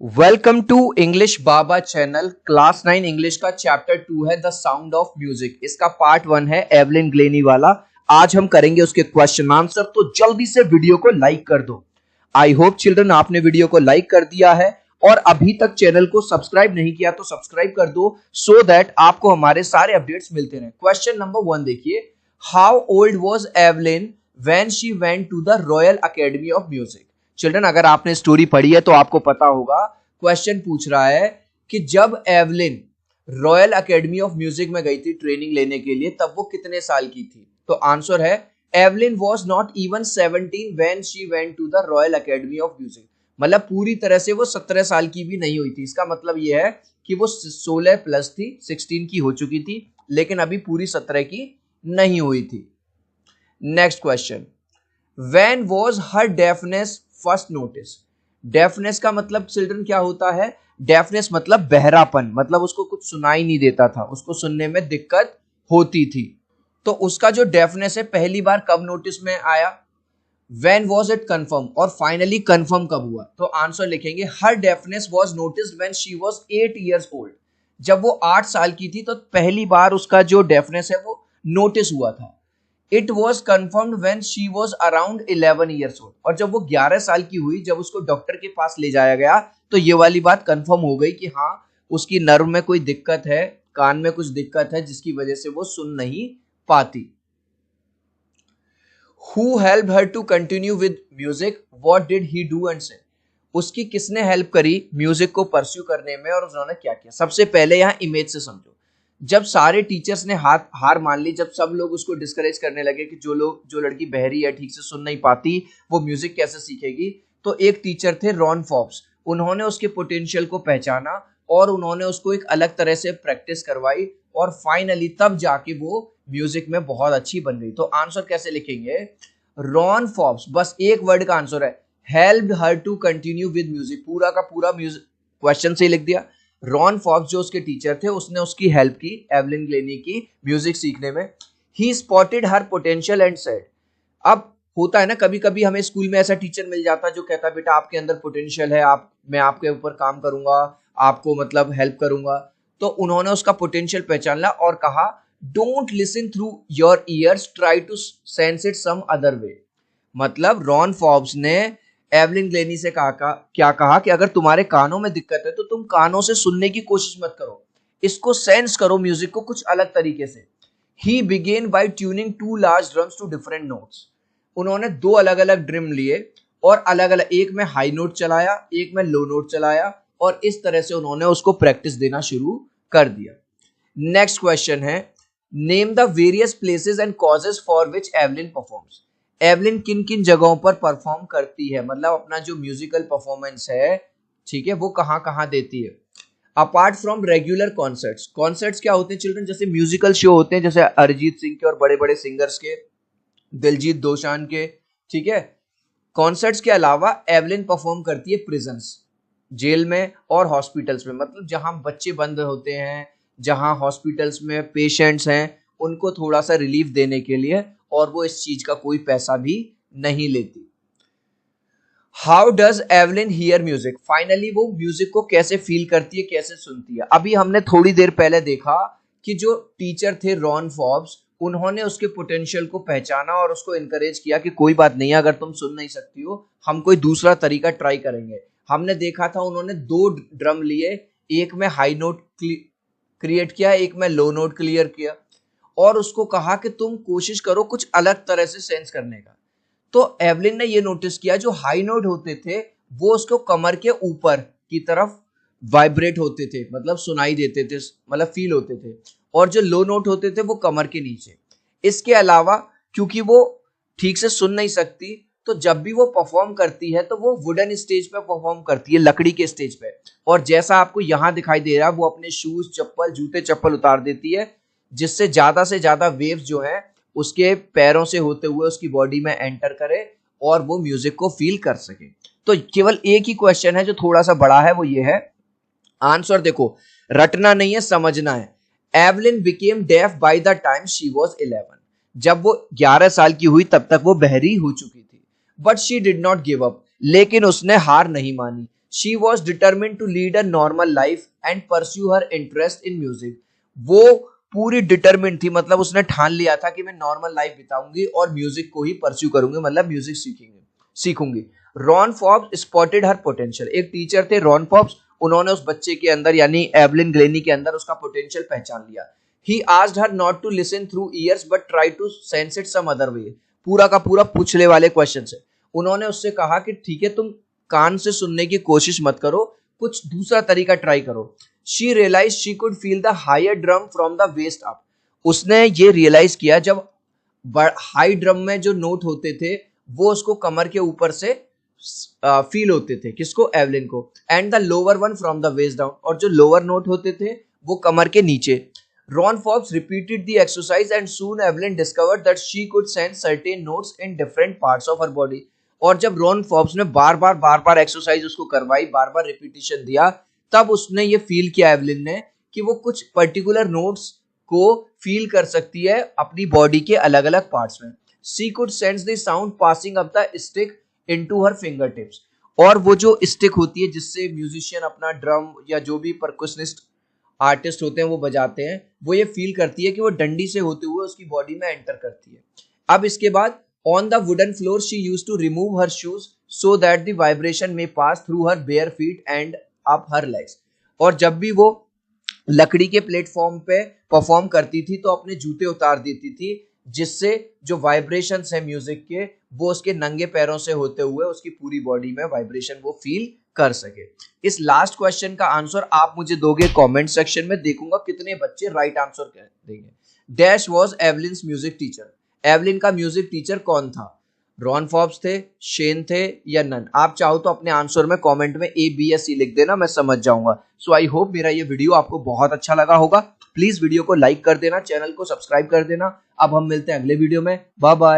Welcome to English Baba channel. Class 9 English का chapter 2 है the sound of music. इसका part 1 है एवलिन ग्लेनी वाला। आज हम करेंगे उसके क्वेश्चन आंसर, तो जल्दी से वीडियो को लाइक कर दो। आई होप चिल्ड्रन आपने वीडियो को लाइक कर दिया है और अभी तक चैनल को सब्सक्राइब नहीं किया तो सब्सक्राइब कर दो सो दैट आपको हमारे सारे अपडेट्स मिलते रहे। क्वेश्चन नंबर 1 देखिए, how old was Evelyn when she went to the Royal Academy of Music. Children अगर आपने स्टोरी पढ़ी है तो आपको पता होगा, क्वेश्चन पूछ रहा है कि जब Evelyn royal Academy of music में गई थी ट्रेनिंग लेने के लिए तब वो कितने साल की थी। तो आंसर है Evelyn was not even 17 when she went to the Royal Academy of Music. मतलब पूरी तरह से वो 17 साल की भी नहीं हुई थी। इसका मतलब ये है कि वो 16 प्लस थी, 16 की हो चुकी थी लेकिन अभी पूरी 17 की नहीं हुई थी। Next question, when was her deafness first notice. Deafness का मतलब चिल्ड्रन क्या होता है? डेफनेस मतलब बहरापन, मतलब उसको कुछ सुनाई नहीं देता था, उसको सुनने में दिक्कत होती थी। तो उसका जो डेफनेस है पहली बार कब नोटिस में आया? व्हेन वॉज इट कंफर्म, और फाइनली कंफर्म कब हुआ? तो आंसर लिखेंगे her deafness was noticed when she was 8 years old. जब वो 8 साल की थी तो पहली बार उसका जो डेफनेस है वो नोटिस हुआ था। It was confirmed when she was around 11 years old, और जब वो 11 साल की हुई, जब उसको डॉक्टर के पास ले जाया गया तो ये वाली बात कंफर्म हो गई कि हाँ उसकी नर्व में कोई दिक्कत है, कान में कुछ दिक्कत है जिसकी वजह से वो सुन नहीं पाती। Who helped her to continue with music? What did he do and say? उसकी किसने हेल्प करी म्यूजिक को परस्यू करने में और उन्होंने क्या किया? सबसे पहले यहाँ इमेज से समझो। जब सारे टीचर्स ने हार मान ली, जब सब लोग उसको डिस्करेज करने लगे कि जो लड़की बहरी है, ठीक से सुन नहीं पाती, वो म्यूजिक कैसे सीखेगी, तो एक टीचर थे रॉन फॉब्स। उन्होंने उसके पोटेंशियल को पहचाना और उन्होंने उसको एक अलग तरह से प्रैक्टिस करवाई और फाइनली तब जाके वो म्यूजिक में बहुत अच्छी बन गई। तो आंसर कैसे लिखेंगे? रॉन फॉब्स, बस एक वर्ड का आंसर है, helped her to continue with music. पूरा का पूरा म्यूजिक क्वेश्चन से ही लिख दिया। रॉन फॉक्स जो उसके टीचर थे उसने उसकी हेल्प की एवलिन ग्लेनी की म्यूजिक सीखने में। He spotted her potential and said. अब होता है ना कभी कभी हमें स्कूल में ऐसा टीचर मिल जाता है जो कहता है बेटा आपके अंदर पोटेंशियल है, मैं आपके ऊपर काम करूंगा, आपको मतलब हेल्प करूंगा। तो उन्होंने उसका पोटेंशियल पहचान लिया और कहा don't listen through your ears, try to sense it some other way. मतलब रॉन फॉब्स ने एवलिन ग्लेनी से क्या कहा कि अगर तुम्हारे कानों में दिक्कत है तो तुम कानों से सुनने की कोशिश मत करो, इसको सेंस करो म्यूजिक को कुछ अलग तरीके से। He began by tuning 2 large drums to different notes। उन्होंने 2 अलग अलग ड्रम लिए और अलग अलग, एक में हाई नोट चलाया, एक में लो नोट चलाया, और इस तरह से उन्होंने उसको प्रैक्टिस देना शुरू कर दिया। नेक्स्ट क्वेश्चन है, name the various places and causes for which Evelyn performs. Evelyn किन किन जगहों पर परफॉर्म करती है, मतलब अपना जो म्यूजिकल परफॉर्मेंस है, ठीक है, वो कहां कहां देती है। Apart from regular concerts. Concerts क्या होते हैं चिल्ड्रन? जैसे म्यूजिकल शो होते हैं, जैसे अरिजीत सिंह के और बड़े बड़े सिंगर्स के, दिलजीत दोसांझ के, ठीक है। कॉन्सर्ट्स के अलावा एवलिन परफॉर्म करती है प्रिजन्स, जेल में और हॉस्पिटल्स में, मतलब जहां बच्चे बंद होते हैं, जहां हॉस्पिटल्स में पेशेंट्स हैं, उनको थोड़ा सा रिलीफ देने के लिए, और वो इस चीज का कोई पैसा भी नहीं लेती। How does Evelyn here music. Finally वो म्यूजिक को कैसे फील करती है, कैसे सुनती है। अभी हमने थोड़ी देर पहले देखा कि जो टीचर थे रॉन फॉब्स, उन्होंने उसके पोटेंशियल को पहचाना और उसको इनकरेज किया कि कोई बात नहीं, अगर तुम सुन नहीं सकती हो हम कोई दूसरा तरीका ट्राई करेंगे। हमने देखा था उन्होंने 2 ड्रम लिए, एक में हाई नोट क्रिएट किया, एक में लो नोट क्लियर किया, और उसको कहा कि तुम कोशिश करो कुछ अलग तरह से सेंस करने का। तो एवलिन ने ये नोटिस किया जो हाई नोट होते थे वो उसको कमर के ऊपर की तरफ वाइब्रेट होते थे, मतलब सुनाई देते थे, मतलब फील होते थे, और जो लो नोट होते थे वो कमर के नीचे। इसके अलावा क्योंकि वो ठीक से सुन नहीं सकती, तो जब भी वो परफॉर्म करती है तो वो वुडन स्टेज पे परफॉर्म करती है, लकड़ी के स्टेज पे, और जैसा आपको यहां दिखाई दे रहा है वो अपने शूज, चप्पल, जूते चप्पल उतार देती है, जिससे ज्यादा से ज्यादा वेव्स जो है उसके पैरों से होते हुए उसकी बॉडी में एंटर करे और वो म्यूजिक को फील कर सके। तो केवल एक ही क्वेश्चन है जो थोड़ा सा बड़ा है, वो ये है, आंसर देखो, रटना नहीं है, समझना है। Evelyn became deaf by the time she was 11। जब वो 11 साल की हुई तब तक वो बहरी हो चुकी थी। But she did not give up, लेकिन उसने हार नहीं मानी। She was determined to lead a normal life and pursue her interest in music. वो पूरी डिटरमिन्ड थी, मतलब उसने ठान लिया था कि मैं नॉर्मल लाइफ बिताऊंगी और म्यूजिक को ही परस्यू करूंगी, मतलब म्यूजिक सीखूंगी। Ron Forbes spotted her potential. एक टीचर थे रॉन फॉब्स, उन्होंने उस बच्चे के अंदर यानी एवलिन ग्लेनी के अंदर उसका पोटेंशियल पहचान लिया। He asked her not to listen through ears but try to sense it some other way. पूरा का पूरा पूछले वाले क्वेश्चन है। उन्होंने उससे कहा कि ठीक है, तुम कान से सुनने की कोशिश मत करो, कुछ दूसरा तरीका ट्राई करो। She realise she could feel the higher drum from the west up. उसने ये रियलाइज किया जब हाई ड्रम में जो नोट होते थे वो उसको कमर के ऊपर से फील होते थे, किसको, एवलिन को। And the lower one from the west down, और जो लोअर नोट होते थे वो कमर के नीचे। Ron Forbes repeated the exercise and soon Evelyn discovered that she could sense certain notes in different parts of her body. और जब Ron Forbes ने बार बार एक्सरसाइज उसको करवाई, बार बार रिपीटिशन दिया, तब उसने ये फील किया एवलिन ने कि वो कुछ पर्टिकुलर नोट्स को फील कर सकती है अपनी बॉडी के अलग अलग पार्ट्स में। She could sense the sound passing up the stick into her finger tips. और वो जो स्टिक होती है जिससे म्यूजिशियन अपना ड्रम या जो भी परकुशनिस्ट आर्टिस्ट होते हैं वो बजाते हैं, वो ये फील करती है कि वो डंडी से होते हुए उसकी बॉडी में एंटर करती है। अब इसके बाद on the wooden floor she used to remove her shoes so that the vibration may pass through her bare feet and up her legs. और जब भी वो लकड़ी के प्लेटफॉर्म पे परफॉर्म करती थी तो अपने जूते उतार देती थी, जिससे जो वाइब्रेशंस है म्यूजिक के वो उसके नंगे पैरों से होते हुए उसकी पूरी बॉडी में वाइब्रेशन वो फील कर सके। इस लास्ट क्वेश्चन का आंसर आप मुझे दोगे कमेंट सेक्शन में, देखूंगा कितने बच्चे राइट आंसर देंगे। Dash was Evelyn's music teacher. Evelyn का म्यूजिक टीचर कौन था? रॉन फॉब्स थे, शेन थे या नन? आप चाहो तो अपने आंसर में कमेंट में A, B या C लिख देना, मैं समझ जाऊंगा। सो आई होप मेरा ये वीडियो आपको बहुत अच्छा लगा होगा। प्लीज वीडियो को लाइक कर देना, चैनल को सब्सक्राइब कर देना। अब हम मिलते हैं अगले वीडियो में। Bye bye.